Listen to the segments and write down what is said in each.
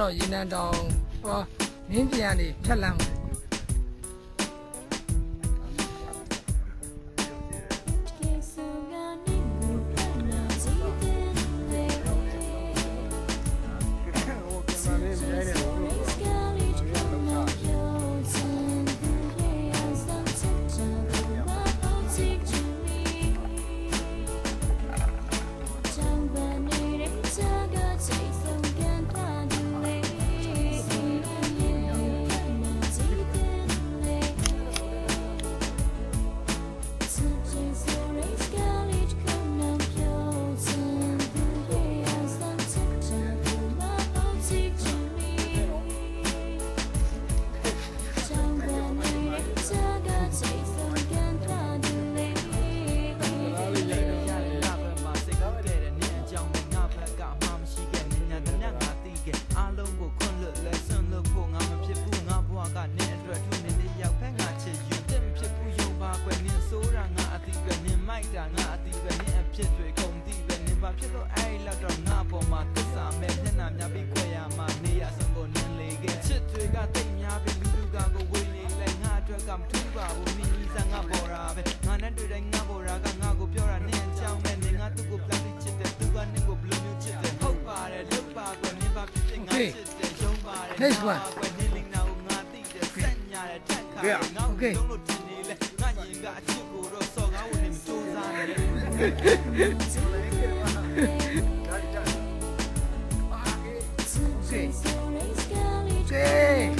တော့ရေနံတောင်ဟောမင်းပြန်နေဖြတ်လမ်းမှာNext one. Yeah. Okay. Okay.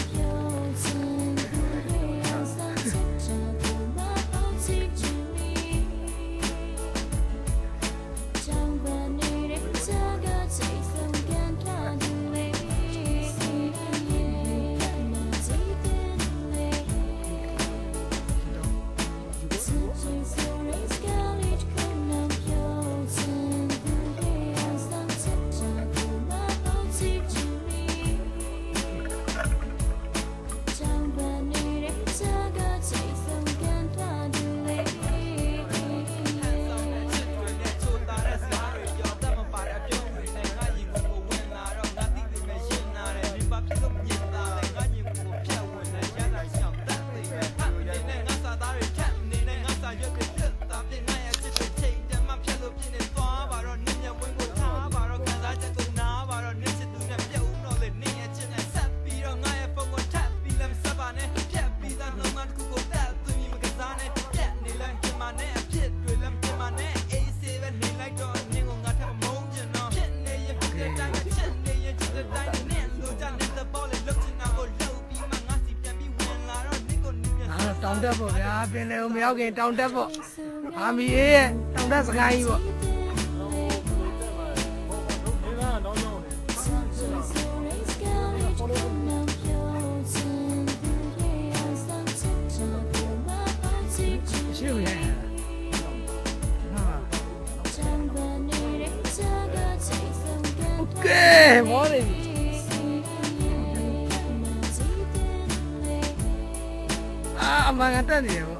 Down double, yeah, been a milking down double. I'm here, down that's a guy. Okay, morning. I'm going to tell you.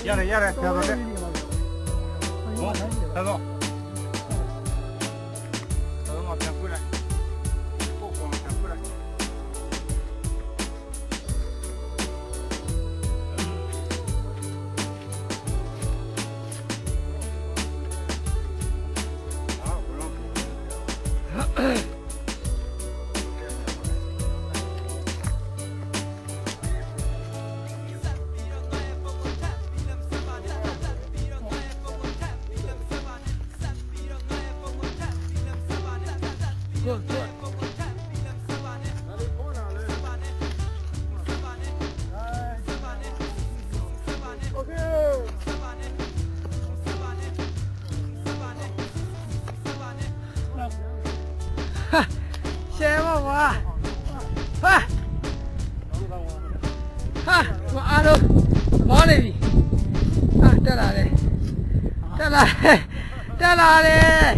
Yare, yare, yare. Hello. Good, good. အားလုံးမောနေပြီတက်လာတယ်တက်လာတယ်တက်လာတယ်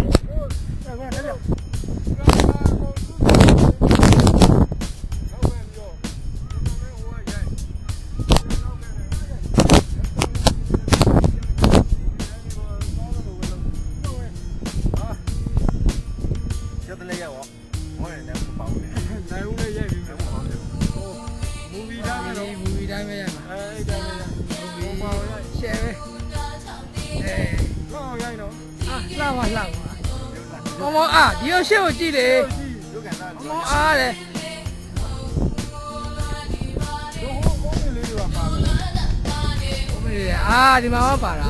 မောအားဒီရောရှေ့ကိုကြည့်လေမောအားတယ်ဒီမှာပါတာ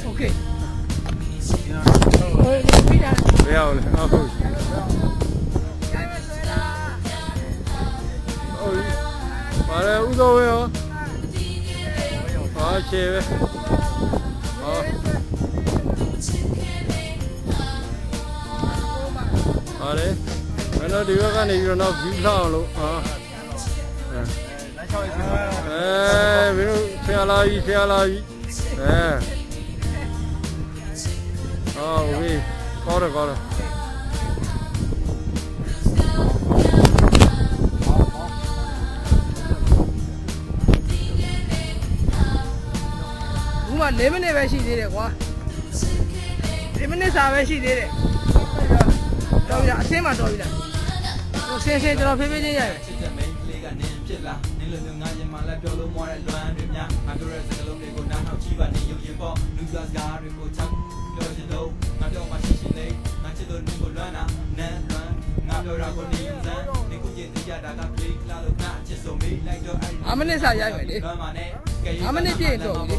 โอเค不要了，完了无所谓哦，好切呗，好，好嘞，完了这个看你热闹平常了啊，哎，没有吃下拉鱼，吃下拉鱼，哎，好，OK。高了高了。我们那边那边是的嘞，哇，那边那啥边是的嘞，找一下，先嘛找一下，我先就到菲菲这家。阿们那啥家没的，阿们那边多的。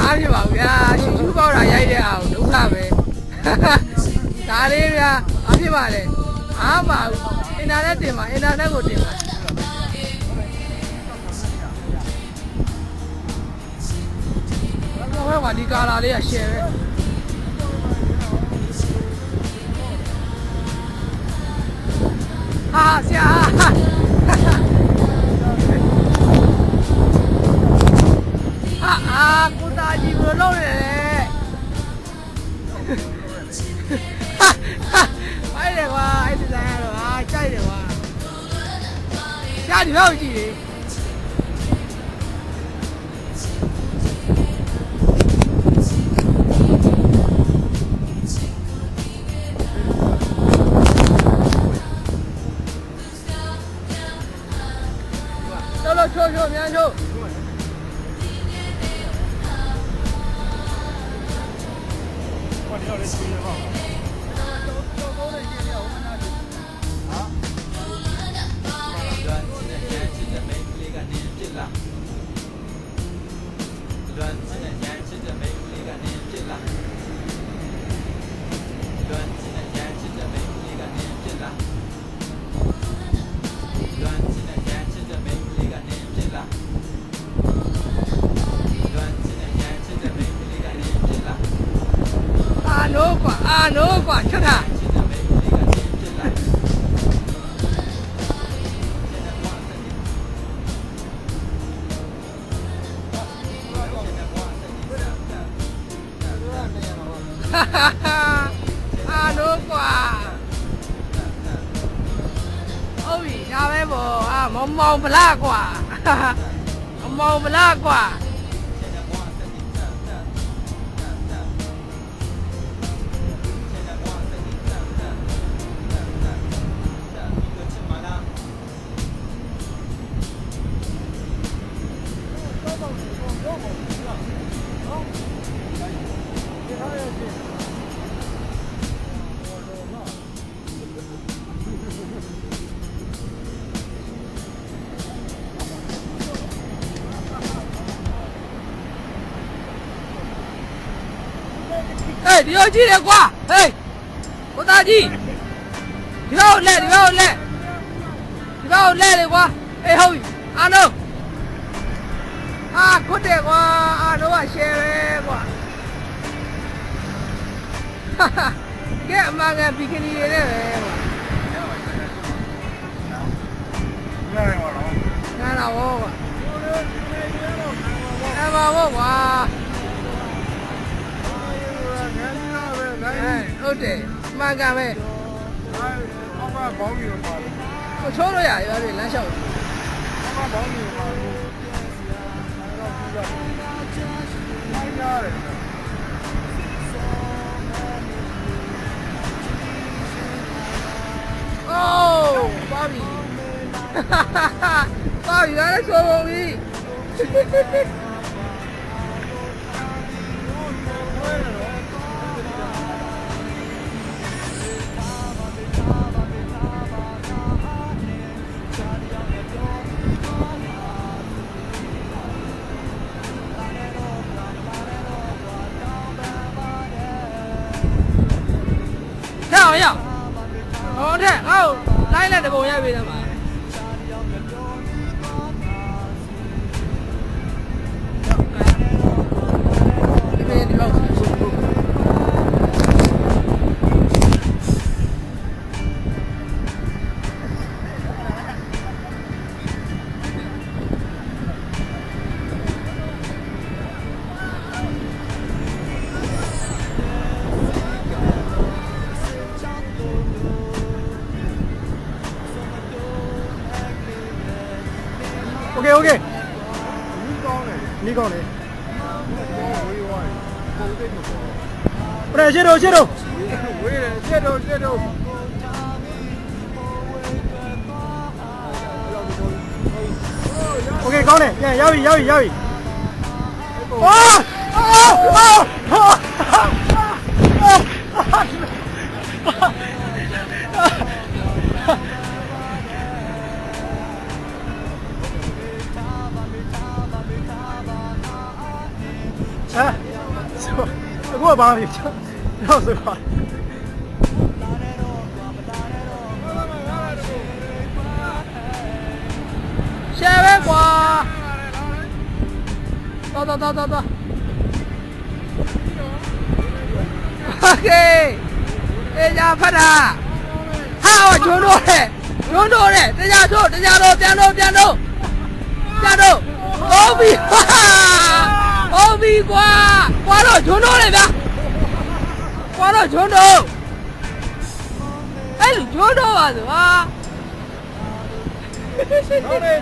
အားပြပါဗျာရှူရှူပေါက်တာရိုက်တဲ့အောင်ဒုက္ခပဲဒါလေးဗျာအားပြပါလေအားပါဘူးအင်တာနက်တင်ပါအင်တာနက်ကိုတင်ပါဘာမှဒီကာလာလေးကရှယ်ပဲဟာဆရာကိုတာကြီးဘယ်လိုလုပ်လဲမိုက်တယ်ကွာအဲ့ဒီဆိုင်ကတော့ဟာကြိုက်တယ်ကွာရှားဒီလောက်ကြည့်လေတော်ချိုးချိုးမြန်ချိုးအာနိုးကွာချက်တာအာနိုးကွာဟုတ်ပြီဒါပဲပေါ့အာမောင်ဗလားကွာမောင်ဗလားကွာ ဒီလိုကြည့်တယ်ကွာဟေးကိုသားကြီးဒီကောင်လက်ဒီကောင်လက်ဒီကောင်လက်လေကွာအေးဟုတ်ပြီအာနိုအာခွတ်တယ်ကွာအာနိုကရှယ်ပဲကွာဟာဟာကဲအမှန်ကန်ဘီကနီတွေနဲ့ပဲကွာနားတော့ကွာအဲ့ပါဘောကွာဟုတ်တယ်မှန်ကန်ပဲကိုချိုးလို့ရရွာတွေလမ်းလျှောက်အိုးပါပြီပါပြီလည်းချိုးပုံပြီ好呀，好的，好，来了这个我也没得嘛。这边你老OK，你讲的。不来，接着。OK，讲的，摇一。哎，给我帮一下，老实话。下位瓜，到。OK， 这家拍的，好，全都的，这家走，边走。好比哇！好比瓜到全都里边，瓜到全都。哎，全都啊，是吧？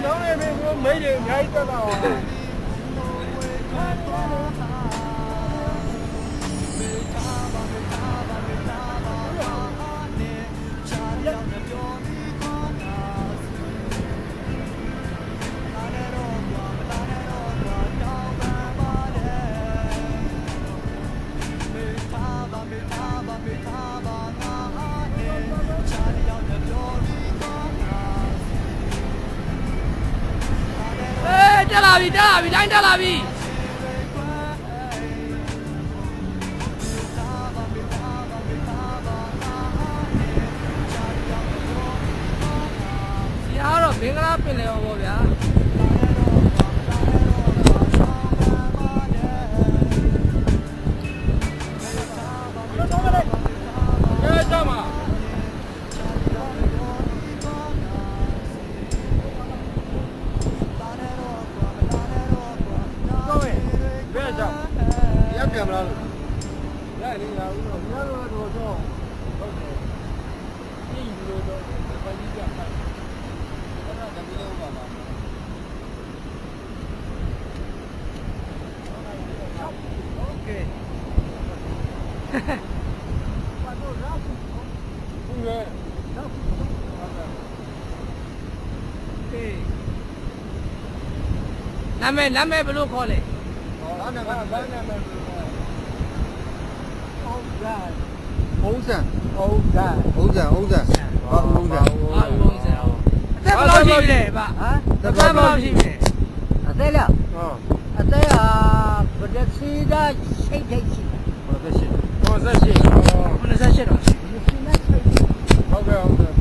能嘞，没人开这个。တက်လာပြီတိုင်းတက်လာပြီဒီဟာတော့မင်္ဂလာပင်လေပေါ့ဗျာနာမည်ဘယ်လိုခေါ်လဲ欧赞，အသက်ဘယ်လောက်ရှိပြီလဲဗျအသက်ဘယ်လောက်ရှိပြီလဲအသက်လားအသက်ဟာဘယ်တစ်စီးသားရှိတ်ထိတ်ရှိတယ် 98တော့ရှိ ဟုတ်ကဲ့ဟုတ်ကဲ့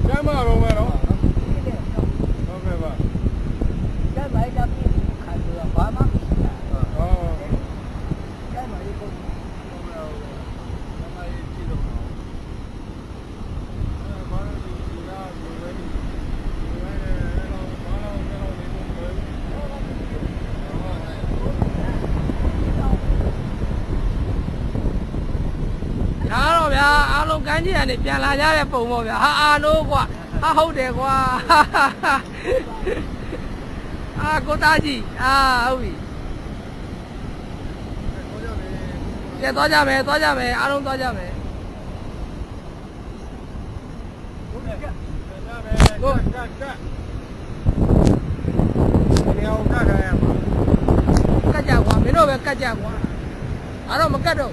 ကျမ်းမာတော့မယ်နော်ဟုတ်ကဲ့ပါဒါတော့ဗျာအားလုံးကမ်းခြေကနေပြန်လာကြတဲ့ပုံပေါ့ဗျာဟာအာနိုးကွာဟာဟုတ်တယ်ကွာအာကိုသားကြီးအာဟုတ်ပြီကဲသွားကြမယ်အားလုံးသွားကြမယ်ကတ်ကြကွာမင်းတို့ပဲကတ်ကြကွာအားတော့မကတ်တော့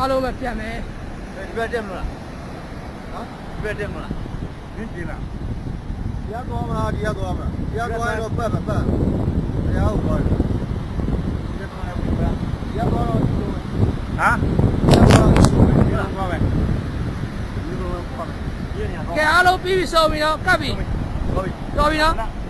အားလုံးပဲပြန်မယ် ဒီဘက်တက်မလားဟမ်ဒီဘက်တက်မလားနင်းတင်လားတရားသွားမလားတရားသွားရင်တော့ပတ်တရားဟုတ်သွားတယ်တရားသွားတော့ဒီလိုဟမ်တရားသွားမယ်ဒီလိုပေါ့ ကဲအားလုံးပြီးပြီဆုံးပြီနော်ကတ်ပြီ ဟုတ်ပြီ တော်ပြီနော် နော်